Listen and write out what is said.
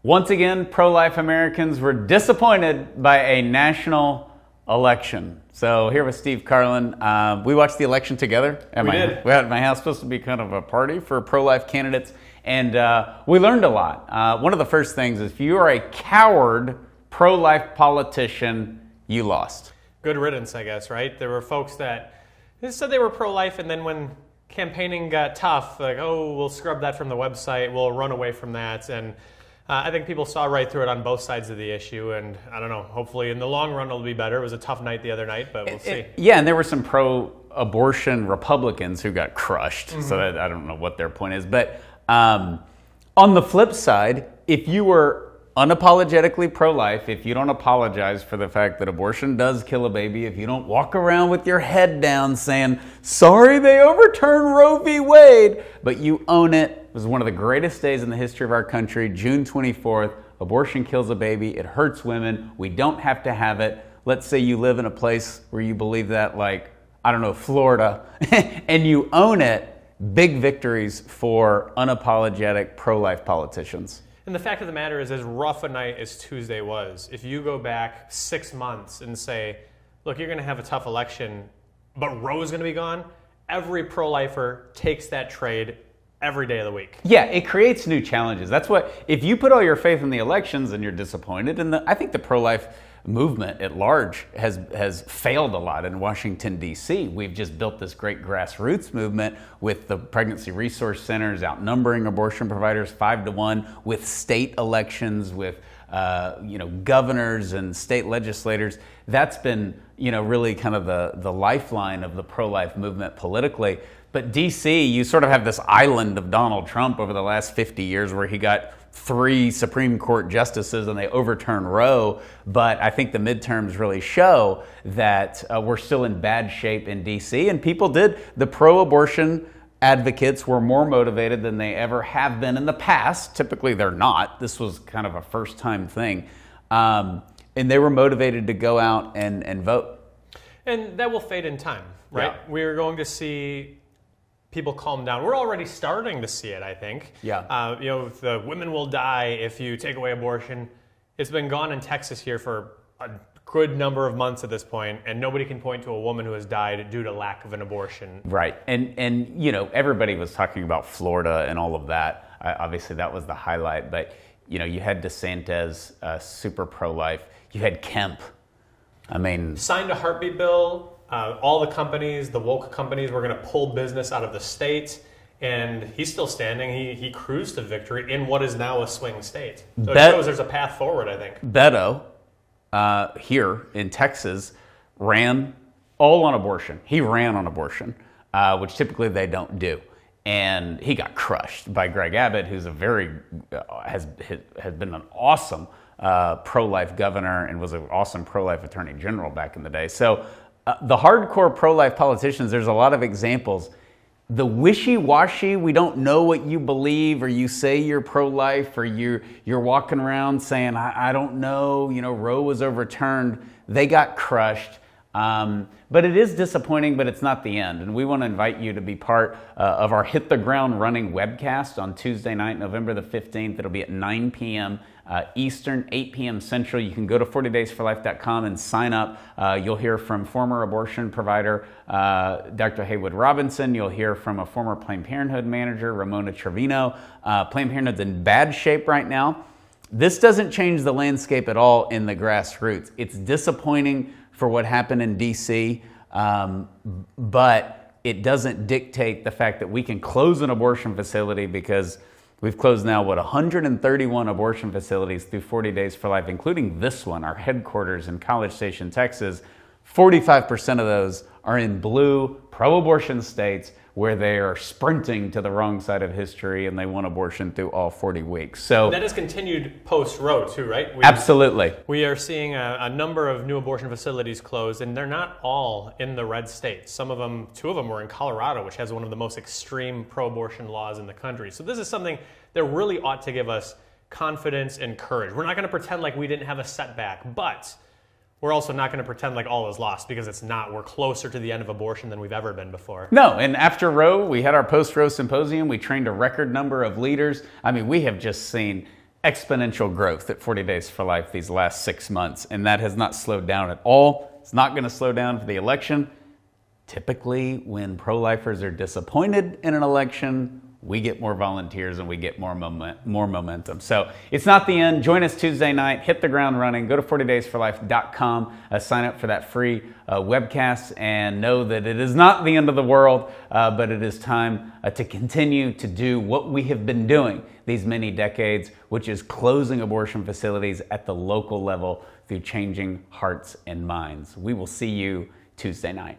Once again, pro-life Americans were disappointed by a national election. So here with Steve Carlin, we watched the election together. We had at my house, supposed to be kind of a party for pro-life candidates, and we learned a lot. One of the first things is if you are a coward pro-life politician, you lost. Good riddance, I guess, right? There were folks that said they were pro-life, and then when campaigning got tough, like, oh, we'll scrub that from the website, we'll run away from that, and I think people saw right through it on both sides of the issue, and I don't know, hopefully in the long run it'll be better. It was a tough night the other night, but we'll see. Yeah, and there were some pro-abortion Republicans who got crushed, so I don't know what their point is. But on the flip side, if you were unapologetically pro-life, if you don't apologize for the fact that abortion does kill a baby, if you don't walk around with your head down saying, sorry they overturned Roe v. Wade, but you own it. It was one of the greatest days in the history of our country, June 24th. Abortion kills a baby. It hurts women. We don't have to have it. Let's say you live in a place where you believe that, like, I don't know, Florida, and you own it. Big victories for unapologetic pro-life politicians. And the fact of the matter is, as rough a night as Tuesday was, if you go back 6 months and say, look, you're going to have a tough election, but Roe's going to be gone, every pro-lifer takes that trade every day of the week. Yeah, it creates new challenges. That's what, if you put all your faith in the elections and you're disappointed, and I think the pro-life movement at large has failed a lot in Washington, D.C. We've just built this great grassroots movement with the pregnancy resource centers outnumbering abortion providers 5-1, with state elections, with governors and state legislators. That's been really kind of the lifeline of the pro-life movement politically. But D.C., you sort of have this island of Donald Trump over the last 50 years where he got 3 Supreme Court justices and they overturned Roe. But I think the midterms really show that we're still in bad shape in D.C. And the pro-abortion advocates were more motivated than they ever have been in the past. Typically they're not. This was kind of a first-time thing. And they were motivated to go out and vote. And that will fade in time, right? Yeah. We're going to see people calm down. We're already starting to see it, I think. Yeah. The women will die if you take away abortion. It's been gone in Texas here for a good number of months at this point, and nobody can point to a woman who has died due to lack of an abortion. Right. And everybody was talking about Florida and all of that. Obviously, that was the highlight. But, you had DeSantis, super pro-life. You had Kemp. Signed a heartbeat bill. All the companies, the woke companies, were going to pull business out of the state, and he's still standing. He cruised to victory in what is now a swing state. So it shows there's a path forward, I think. Beto, here in Texas, ran all on abortion. He ran on abortion, which typically they don't do. And he got crushed by Greg Abbott, who's has been an awesome pro-life governor and was an awesome pro-life attorney general back in the day. So the hardcore pro-life politicians, there's a lot of examples. The wishy-washy, we don't know what you believe, or you say you're pro-life, or you're walking around saying, I don't know, Roe was overturned. They got crushed. But it is disappointing, but it's not the end. And we want to invite you to be part of our Hit the Ground Running webcast on Tuesday night, November the 15th. It'll be at 9 p.m. Eastern, 8 p.m. Central. You can go to 40daysforlife.com and sign up. You'll hear from former abortion provider Dr. Haywood Robinson. You'll hear from a former Planned Parenthood manager, Ramona Trevino. Planned Parenthood's in bad shape right now. This doesn't change the landscape at all in the grassroots. It's disappointing for what happened in D.C., but it doesn't dictate the fact that we can close an abortion facility, because we've closed now, 131 abortion facilities through 40 Days for Life, including this one, our headquarters in College Station, Texas. 45% of those are in blue, pro-abortion states where they are sprinting to the wrong side of history and they want abortion through all 40 weeks. So that has continued post-Roe too, right? Absolutely. We are seeing a number of new abortion facilities closed, and they're not all in the red states. Some of them, 2 of them were in Colorado, which has one of the most extreme pro-abortion laws in the country. So this is something that really ought to give us confidence and courage. We're not going to pretend like we didn't have a setback, but we're also not going to pretend like all is lost, because it's not. We're closer to the end of abortion than we've ever been before. No, and after Roe, we had our post-Roe symposium. We trained a record number of leaders. We have just seen exponential growth at 40 Days for Life these last 6 months, and that has not slowed down at all. It's not going to slow down for the election. Typically, when pro-lifers are disappointed in an election, we get more volunteers and we get more momentum. So it's not the end. Join us Tuesday night. Hit the ground running. Go to 40daysforlife.com. Sign up for that free webcast and know that it is not the end of the world, but it is time to continue to do what we have been doing these many decades, which is closing abortion facilities at the local level through changing hearts and minds. We will see you Tuesday night.